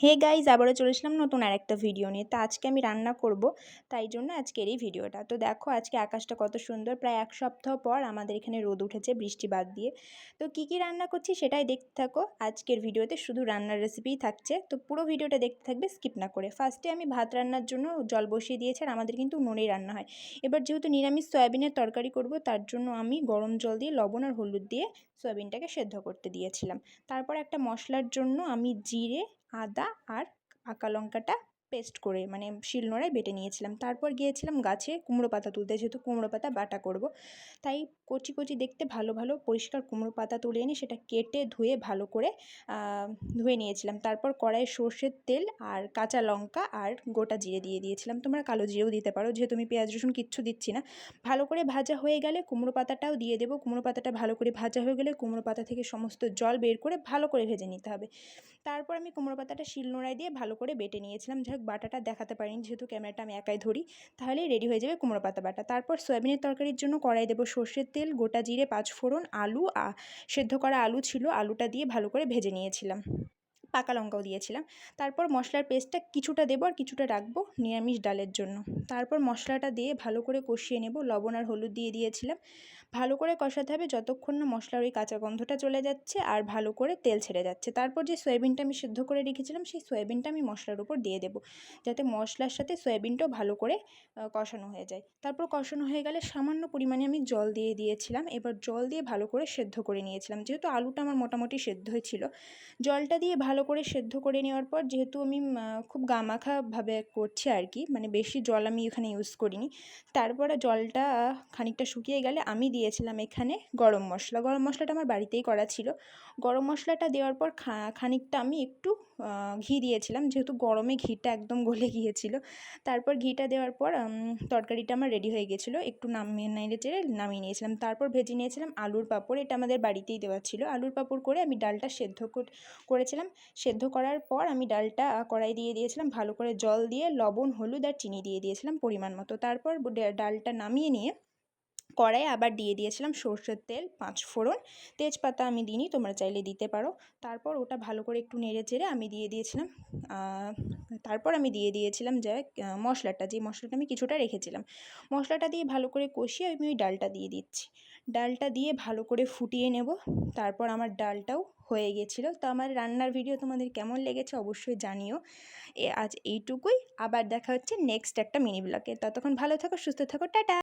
Hey guys, আবারও চলে এসলাম নতুন আরেকটা ভিডিও নিয়ে। তো আজকে আমি রান্না করব, তাই জন্য আজকের এই ভিডিওটা। তো দেখো আজকে আকাশটা কত সুন্দর, প্রায় এক সপ্তাহ পর আমাদের এখানে রোদ উঠেছে বৃষ্টি বাদ দিয়ে। তো কি কি রান্না করছি সেটাই দেখতে থাকো। আজকের ভিডিওতে শুধু রান্নার রেসিপিই থাকছে, তো পুরো ভিডিওটা দেখতে থাকবে স্কিপ না করে। ফার্স্টে আমি ভাত রান্নার জন্য জল বসিয়ে দিয়েছি, আর আমাদের কিন্তু উনুনেই রান্না হয়। এবার যেহেতু নিরামিষ সয়াবিনের তরকারি করব, তার জন্য আমি গরম জল দিয়ে লবণ আর হলুদ দিয়ে সয়াবিনটাকে সেদ্ধ করতে দিয়েছিলাম। তারপর একটা মশলার জন্য আমি জিরে, আদা আর পাকা লঙ্কাটা পেস্ট করে মানে শিলনোড়ায় বেটে নিয়েছিলাম। তারপর গিয়েছিলাম গাছে কুমড়ো পাতা তুলতে, যেহেতু কুমড়ো পাতা বাটা করব, তাই কচি কচি দেখতে ভালো ভালো পরিষ্কার কুমড়ো পাতা তুলে এনে সেটা কেটে ধুয়ে ভালো করে ধুয়ে নিয়েছিলাম। তারপর কড়াইয়ে সর্ষের তেল আর কাঁচা লঙ্কা আর গোটা জিরে দিয়ে দিয়েছিলাম। তোমরা কালো জিরেও দিতে পারো, যেহেতু আমি পেঁয়াজ রসুন কিচ্ছু দিচ্ছি না। ভালো করে ভাজা হয়ে গেলে কুমড়ো পাতাটাও দিয়ে দেবো। কুমড়ো পাতাটা ভালো করে ভাজা হয়ে গেলে কুমড়ো পাতা থেকে সমস্ত জল বের করে ভালো করে ভেজে নিতে হবে। তারপর আমি কুমড়ো পাতাটা শিলনোড়ায় দিয়ে ভালো করে বেটে নিয়েছিলাম। যাই হোক, বাটাটা দেখাতে পারিনি, যেহেতু ক্যামেরাটা আমি একাই ধরি, তাহলেই রেডি হয়ে যাবে কুমড়ো পাতা বাটা। তারপর সয়াবিনের তরকারির জন্য কড়াই দেবো সর্ষের তেল, গোটা জিরে, পাঁচফোড়ন, আলু সেদ্ধ করা আলু ছিল, আলুটা দিয়ে ভালো করে ভেজে নিয়েছিলাম। পাকা লঙ্কাও দিয়েছিলাম। তারপর মশলার পেস্টটা কিছুটা দেবো আর কিছুটা রাখবো নিরামিষ ডালের জন্য। তারপর মশলাটা দিয়ে ভালো করে কষিয়ে নেব। লবণ আর হলুদ দিয়ে দিয়েছিলাম। ভালো করে কষাতে হবে যতক্ষণ না মশলার ওই কাঁচা গন্ধটা চলে যাচ্ছে আর ভালো করে তেল ছেড়ে যাচ্ছে। তারপর যে সয়াবিনটা আমি সেদ্ধ করে রেখেছিলাম, সেই সয়াবিনটা আমি মশলার উপর দিয়ে দেবো, যাতে মশলার সাথে সয়াবিনটাও ভালো করে কষানো হয়ে যায়। তারপর কষানো হয়ে গেলে সামান্য পরিমাণে আমি জল দিয়ে দিয়েছিলাম। এবার জল দিয়ে ভালো করে সেদ্ধ করে নিয়েছিলাম, যেহেতু আলুটা আমার মোটামুটি সেদ্ধ হয়েছিল। জলটা দিয়ে ভালো করে সেদ্ধ করে নেওয়ার পর, যেহেতু আমি খুব গামাখাভাবে করছি আর কি, মানে বেশি জল আমি এখানে ইউজ করিনি। তারপরে জলটা খানিকটা শুকিয়ে গেলে আমি দিয়েছিলাম এখানে গরম মশলা। গরম মশলাটা আমার বাড়িতেই করা ছিল। গরম মশলাটা দেওয়ার পর খানিকটা আমি একটু ঘি দিয়েছিলাম, যেহেতু গরমে ঘিটা একদম গলে গিয়েছিল। তারপর ঘিটা দেওয়ার পর তরকারিটা আমার রেডি হয়ে গেছিলো। একটু নেড়ে চেড়ে নামিয়ে নিয়েছিলাম। তারপর ভেজে নিয়েছিলাম আলুর পাঁপড়, এটা আমাদের বাড়িতেই দেওয়া ছিল। আলুর পাঁপড় করে আমি ডালটা সেদ্ধ করেছিলাম। সেদ্ধ করার পর আমি ডালটা কড়াই দিয়ে দিয়েছিলাম, ভালো করে জল দিয়ে লবণ, হলুদ আর চিনি দিয়ে দিয়েছিলাম পরিমাণ মতো। তারপর ডালটা নামিয়ে নিয়ে কড়াইয়ে আবার দিয়ে দিয়েছিলাম সর্ষের তেল, পাঁচফোড়ন, তেজপাতা আমি দিইনি, তোমরা চাইলে দিতে পারো। তারপর ওটা ভালো করে একটু নেড়ে চেড়ে আমি দিয়ে দিয়েছিলাম যে মশলাটা, যে মশলাটা আমি কিছুটা রেখেছিলাম। মশলাটা দিয়ে ভালো করে কষিয়ে আমি ওই ডালটা দিয়ে দিচ্ছি। ডালটা দিয়ে ভালো করে ফুটিয়ে নেব। তারপর আমার ডালটাও হয়ে গেছিলো। তো আমার রান্নার ভিডিও তোমাদের কেমন লেগেছে অবশ্যই জানিও। আজ এইটুকুই, আবার দেখা হচ্ছে নেক্সট একটা মিনি ব্লগে। ততক্ষণ ভালো থাকো, সুস্থ থাকো, টাটা।